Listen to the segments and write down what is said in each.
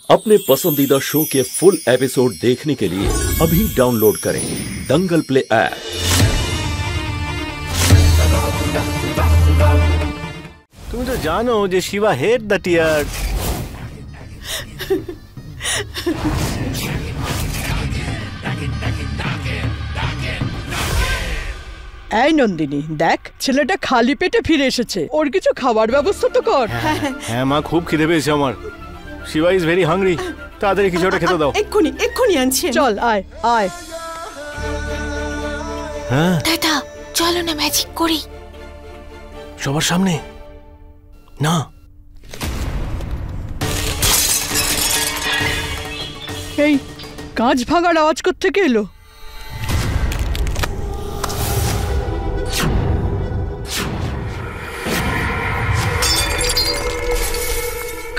अपने पसंदीदा शो के फुल एपिसोड देखने के लिए अभी डाउनलोड करें दंगल प्ले ऐप। तुम तो जानो जे शिवा हेट द टीयर्स। এই নন্দিনী দেখ ছেলেটা খালি পেটে ফিরে এসেছে, ওর কিছু খাবার ব্যবস্থা তো কর। হ্যাঁ মা, খুব খিদে পেয়েছে আমার। শিবা ইজ ভেরি হাংরি, তাড়াতাড়ি কিছু একটা খেতে দাও। এক্ষুনি আনছি। চল আয় আয়। হ্যাঁ দাদা চলো না ম্যাজিক করি। সবার সামনে না। এই কাঁচ ভাঙার আওয়াজ কোত্থেকে এলো?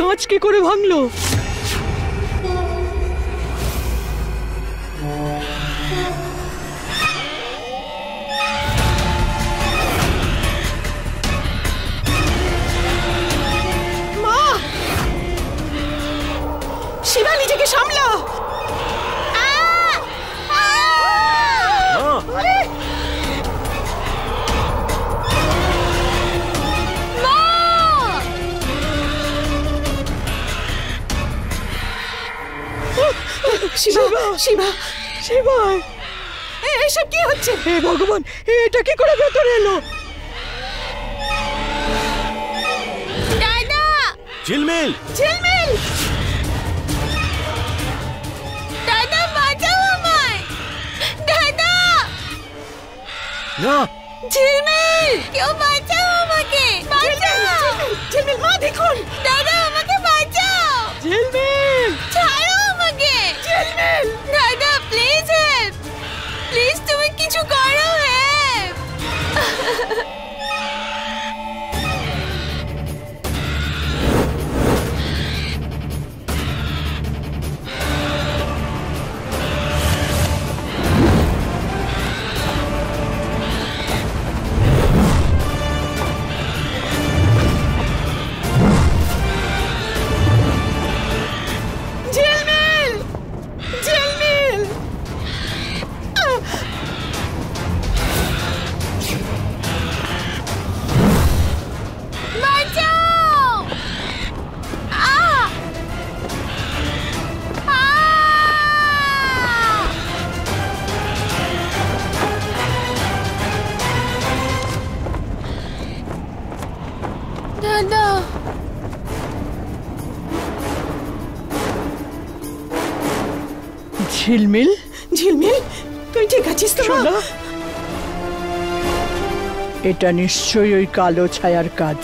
কাঁচ কি করে ভাঙলো? মা, শিবা নিজেকে সামলা। শিবা শিবা শিবা, এসব কি হচ্ছে? হে ভগবান, এটা কি করে ভেতরে এলো? দাদা ঝিলমিল ঝিলমিল, দাদা বাঁচাও আমায়। দাদা না, ঝিলমিল কেউ বাঁচাও আমাকে। বাঁচাও ঝিলমিল মা দেখুন। দাদা আমাকে বাঁচাও। ঝিলমিল ছাড়ো আমাকে। ঝিলমিল দাদা প্লিজ হেল্প, প্লিজ তুমি কিছু করো। হেল্প। ঝিলমিল ঝিলমিল, বাঁচাও। আহ! আহ! দাদা ঝিলমিল ঝিলমিল তুই ঠিক আছিস তো? শোনো, এটা নিশ্চয়ই ওই কালো ছায়ার কাজ।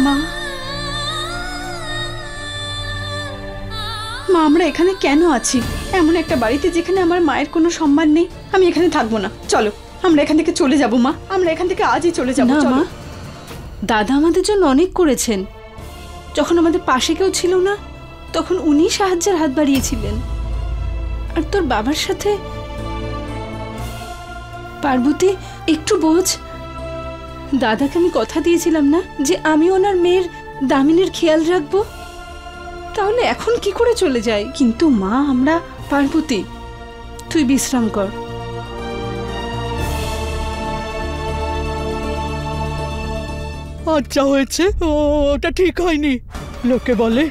মা, মা আমরা এখানে কেন আছি? এমন একটা বাড়িতে যেখানে আমার মায়ের কোনো সম্মান নেই। আমি এখানে থাকবো না, চলো আমরা এখান থেকে চলে যাব। মা আমরা এখান থেকে আজই চলে যাব। না চলো। মা, দাদা আমাদের জন্য অনেক করেছেন। যখন আমাদের পাশে কেউ ছিল না তখন উনি সাহায্যের হাত বাড়িয়েছিলেন। আর তোর বাবার সাথে পার্বতী একটু বোঝ, দাদাকে আমি কথা দিয়েছিলাম না যে আমি ওনার মেয়ের দামিনীর খেয়াল রাখবো। তাহলে এখন কি করে চলে যায়? কিন্তু মা আমরা পার্বতী, তুই বিশ্রাম কর। আচ্ছা হয়েছে, ওটা ঠিক হয়নি। লোকে বলে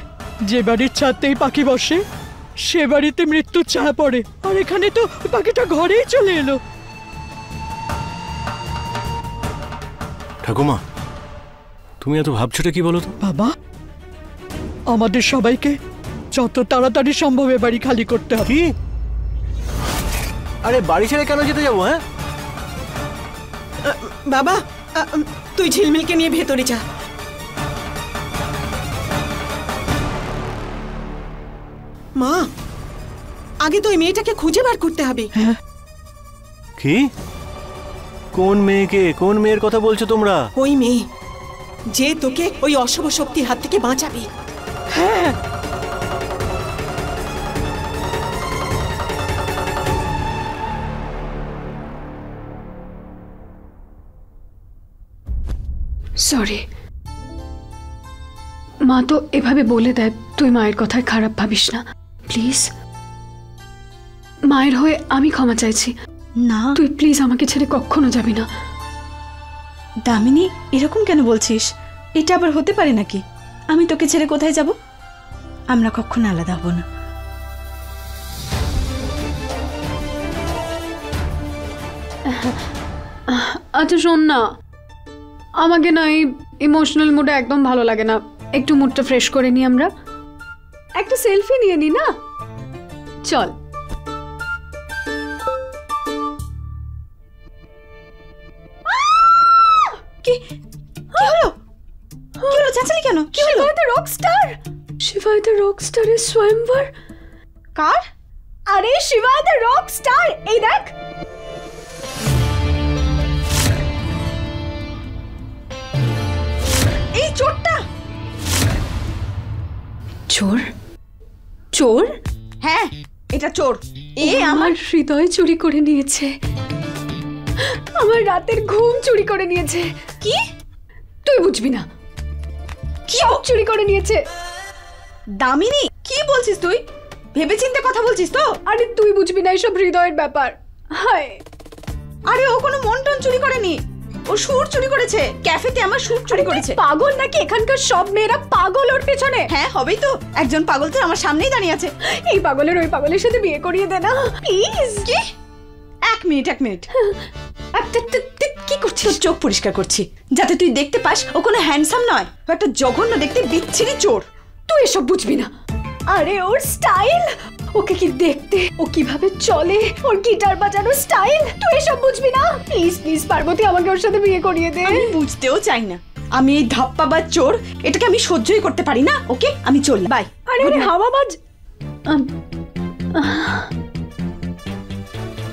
যে বাড়ির ছাদতেই পাখি বসে সে বাড়িতে মৃত্যুর ছায়া পড়ে, আর এখানে তো পাখিটা ঘরেই চলে এলো। ঠাকুমা তুমি এত ভাবছোটা কি বলো তো? বাবা, আমাদের সবাইকে যত তাড়াতাড়ি সম্ভব এ বাড়ি খালি করতে হবে। কি? আরে বাড়ি ছেড়ে কেন যেতে যাবো? হ্যাঁ বাবা, তুই ঝিলমিলকে নিয়ে ভেতরে যা। মা, আগে তো ওই মেয়েটাকে খুঁজে বার করতে হবে। কি? কোন মেয়েকে? কোন মেয়ের কথা বলছো তোমরা? ওই মেয়ে যে তোকে ওই অশুভ শক্তির হাত থেকে বাঁচাবে। হ্যাঁ, সরি মা, তো এভাবে বলে দেয়, তুই মায়ের কথায় খারাপ ভাবিস না প্লিজ। মায়ের হয়ে আমি ক্ষমা চাইছি। না তুই প্লিজ আমাকে ছেড়ে কখনো যাবি না। দামিনী, এরকম কেন বলছিস? এটা আবার হতে পারে নাকি? আমি তোকে ছেড়ে কোথায় যাব? আমরা কখনো আলাদা হব না। আচ্ছা শোন না, আমাকে না এই ইমোশনাল মুডে একদম ভালো লাগে না, একটু মুডটা ফ্রেশ করে নি, আমরা একটা সেলফি নিয়ে নি না? চল। কি হলো? কি হলো? চাচালি কেন? কি হলো? শিবায় দ্য রক স্টারের স্বয়ংবর। কার? আরে শিবায় দ্য রক স্টার, এই দেখ। এই চোরটা। চোর? চোর? হ্যাঁ, এটা চোর। আমার হৃদয় চুরি করে নিয়েছে, আমার রাতের ঘুম চুরি করে নিয়েছে। কি? তুই বুঝবি না, কি চুরি করে নিয়েছে। দামিনী, কি বলছিস তুই? ভেবেচিন্তে কথা বলছিস তো? আরে তুই বুঝবি না এসব হৃদয়ের ব্যাপার। হায়, আরে ও কোনো মন্টন চুরি করেনি, ও সুর চুরি করেছে। ক্যাফেতে আমার সুর চুরি করেছে। পাগল নাকি? এখানকার সব মেয়েরা পাগল ওর পেছনে। হ্যাঁ, হবেই তো। একজন পাগল তো আমার সামনেই দাঁড়িয়ে আছে। এই পাগলের ওই পাগলের সাথে বিয়ে করিয়ে দে না প্লিজ। কি? এক মিনিট। কি করছিস? চোখ পরিষ্কার করছি, যাতে তুই দেখতে পাস ও কোনো হ্যান্ডসাম নয়, ও একটা জঘন্য দেখতে বিচ্ছিরি চোর। তুই এসব বুঝবি না। আরে ওর স্টাইল, ওকে কি দেখতে, ও কিভাবে চলে, ওর গিটার বাজানোর স্টাইল, তুই এসব বুঝবি না। প্লিজ প্লিজ পার্বতী, আমাকে ওর সাথে বিয়ে করিয়ে দে। আমি বুঝতেও চাই না। আমি এই ধাপ্পাবাজ চোর, এটাকে আমি সহ্যই করতে পারি না। ওকে, আমি চলি, বাই। আরে আরে হাওয়াবাজ,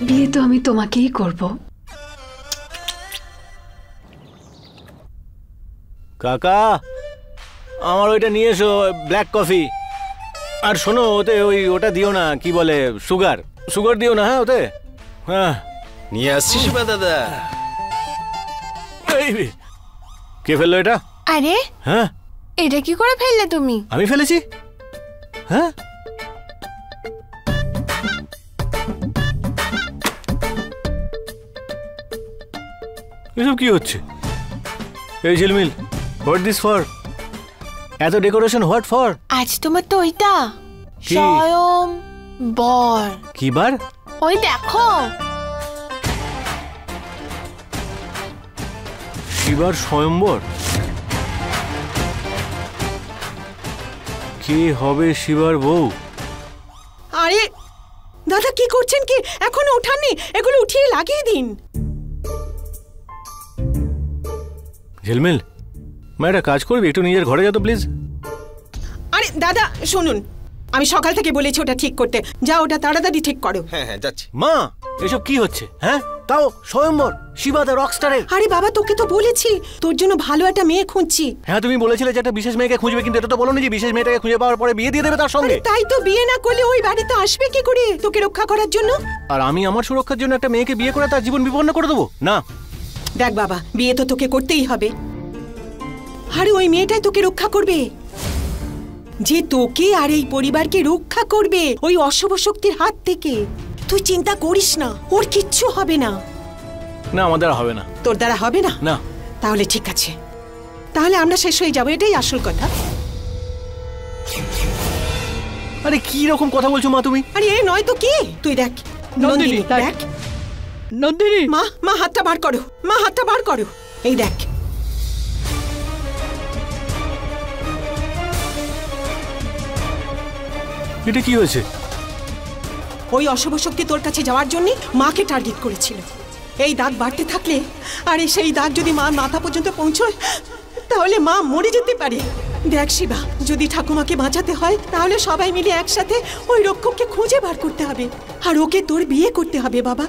বিয়ে তো আমি তোমাকেই করব। কাকা, আমার ওইটা নিয়ে এসো, ব্ল্যাক কফি। আর শোনো, ওতে ওটা দিও না, কি বলে, সুগার দিও না। হ্যাঁ, ওতে। হ্যাঁ, নিয়ে আসছিস বা দাদা? কে ফেললো এটা? আরে হ্যাঁ, এটা কি করে ফেললে তুমি? আমি ফেলেছি। হ্যাঁ, এসব কি হচ্ছে? এই ঝিলমিল, হোয়াট দিস ফর? এত ডেকোরেশন হোয়াট ফর? আজ তোমার তো ওইটা কি? স্বয়ং বর। কি বার? ওই দেখো। শিবার স্বয়ম্বর? কে হবে শিবার বউ? আরে দাদা, কি করছেন? কি এখনো ওঠাননি? এগুলো উঠিয়ে লাগিয়ে দিন। ঝিলমিল, মা একটা কাজ করবি, একটু নিজের ঘরে যা তো প্লিজ। আরে দাদা শুনুন, আমি সকাল থেকে বলেছি ওটা ঠিক করতে। যা, ওটা তাড়াতাড়ি ঠিক করো। হ্যাঁ হ্যাঁ, যাচ্ছি। মা, এসব কি হচ্ছে? হ্যাঁ, তাও স্বয়ম্বর, শিবা দ্য রকস্টারের। আরে বাবা, তোকে তো বলেছি তোর জন্য ভালো একটা মেয়ে খুঁজছি। হ্যাঁ, তুমি বলেছিলে যে একটা বিশেষ মেয়েকে খুঁজবে, কিন্তু এটা তো বলোনি যে বিশেষ মেয়েটাকে খুঁজে পাওয়ার পরে বিয়ে দিয়ে দেবে তার সঙ্গে। আরে তাই তো, বিয়ে না করলে ওই বাড়িতে আসবে কি করে তোকে রক্ষা করার জন্য? আর আমি আমার সুরক্ষার জন্য একটা মেয়েকে বিয়ে করে তার জীবন বিপন্ন করে দেবো? না। দেখ বাবা, বিয়ে তো তোকে করতেই হবে। আরে ওই মেয়েটাই তোকে রক্ষা করবে, যে তোকে আর এই পরিবারকে রক্ষা করবে ওই অশুভ শক্তির হাত থেকে। তুই চিন্তা করিস না, ওর কিচ্ছু হবে না। না, আমাদের হবে না। তোর দ্বারা হবে না? না। তাহলে ঠিক আছে, তাহলে আমরা শেষ হয়ে যাবো, এটাই আসল কথা। আরে কি রকম কথা বলছো মা তুমি? আরে এ নয় তো কি? তুই দেখ নন্দিনী, দেখ নন্দিনী, মা হাতটা বার করো, মা হাতটা বার করো। এই দেখ, এটা কি হয়েছে? ওই অশুভ শক্তি তোর কাছে যাওয়ার জন্য মাকে টার্গেট করেছিল। এই দাগ বাড়তে থাকলে, আরে সেই দাগ যদি মা মাথা পর্যন্ত পৌঁছয়, তাহলে মা মরে যেতে পারে। দেখ শিবা, যদি ঠাকুমাকে বাঁচাতে হয় তাহলে সবাই মিলে একসাথে ওই রক্ষককে খুঁজে বার করতে হবে, আর ওকে তোর বিয়ে করতে হবে বাবা।